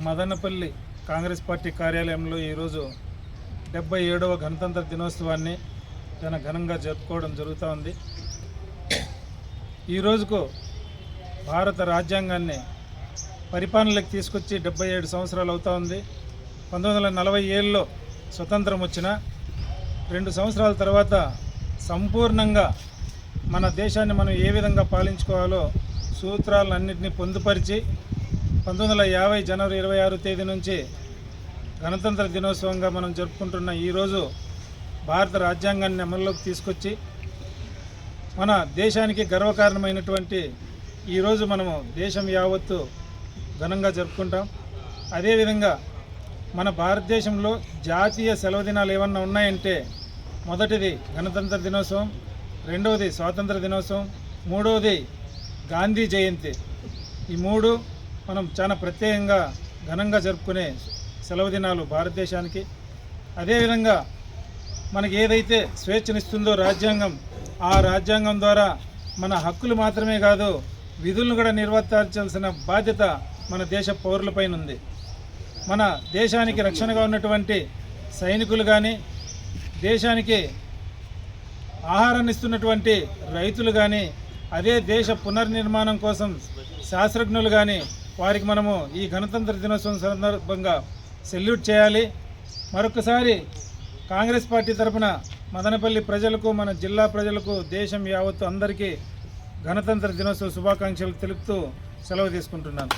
Madanapalle Congress party కార్యాలయంలో ఈరోజు 77వ గణతంత్ర దినోత్సవాన్ని చాలా ఘనంగా జరుపుకోవడం జరుగుతూ ఉంది. ఈ రోజుకు భారత రాజ్యాంగాన్ని పరిపాలనలోకి తీసుకొచ్చి 77 సంవత్సరాలు అవుతూ ఉంది. 1947లో స్వతంత్రం వచ్చిన 2 సంవత్సరాల తర్వాత సంపూర్ణంగా మన దేశాన్ని మనం ఏ విధంగా పాలించుకోవాలో సూత్రాలన్నింటినీ పొందుపరిచి 1950 జనవరి 26 తేదీ నుంచి గణతంత్ర దినోత్సవంగా మనం జరుపుకుంటున్న ఈరోజు భారత రాజ్యాంగాన్ని అమల్లోకి తీసుకొచ్చి మన దేశానికి గర్వకారణమైనటువంటి ఈరోజు మనము దేశం యావత్తు ఘనంగా జరుపుకుంటాం. అదేవిధంగా మన భారతదేశంలో జాతీయ సెలవు దినాలు ఏమన్నా ఉన్నాయంటే మొదటిది గణతంత్ర దినోత్సవం, రెండవది స్వాతంత్ర దినోత్సవం, మూడవది గాంధీ జయంతి. ఈ మూడు మనం చాలా ప్రత్యేకంగా ఘనంగా జరుపుకునే సెలవు దినాలు భారతదేశానికి. అదేవిధంగా మనకి ఏదైతే స్వేచ్ఛనిస్తుందో రాజ్యాంగం, ఆ రాజ్యాంగం ద్వారా మన హక్కులు మాత్రమే కాదు విధులను కూడా నిర్వర్తించాల్సిన బాధ్యత మన దేశ పౌరులపైన ఉంది. మన దేశానికి రక్షణగా ఉన్నటువంటి సైనికులు కానీ, దేశానికి ఆహారాన్ని ఇస్తున్నటువంటి రైతులు కానీ, అదే దేశ పునర్నిర్మాణం కోసం శాస్త్రజ్ఞులు కానీ వారికి మనము ఈ గణతంత్ర దినోత్సవం సందర్భంగా సెల్యూట్ చేయాలి. మరొకసారి కాంగ్రెస్ పార్టీ తరఫున మదనపల్లి ప్రజలకు, మన జిల్లా ప్రజలకు, దేశం యావత్తు అందరికీ గణతంత్ర దినోత్సవ శుభాకాంక్షలు తెలుపుతూ సెలవు తీసుకుంటున్నాను.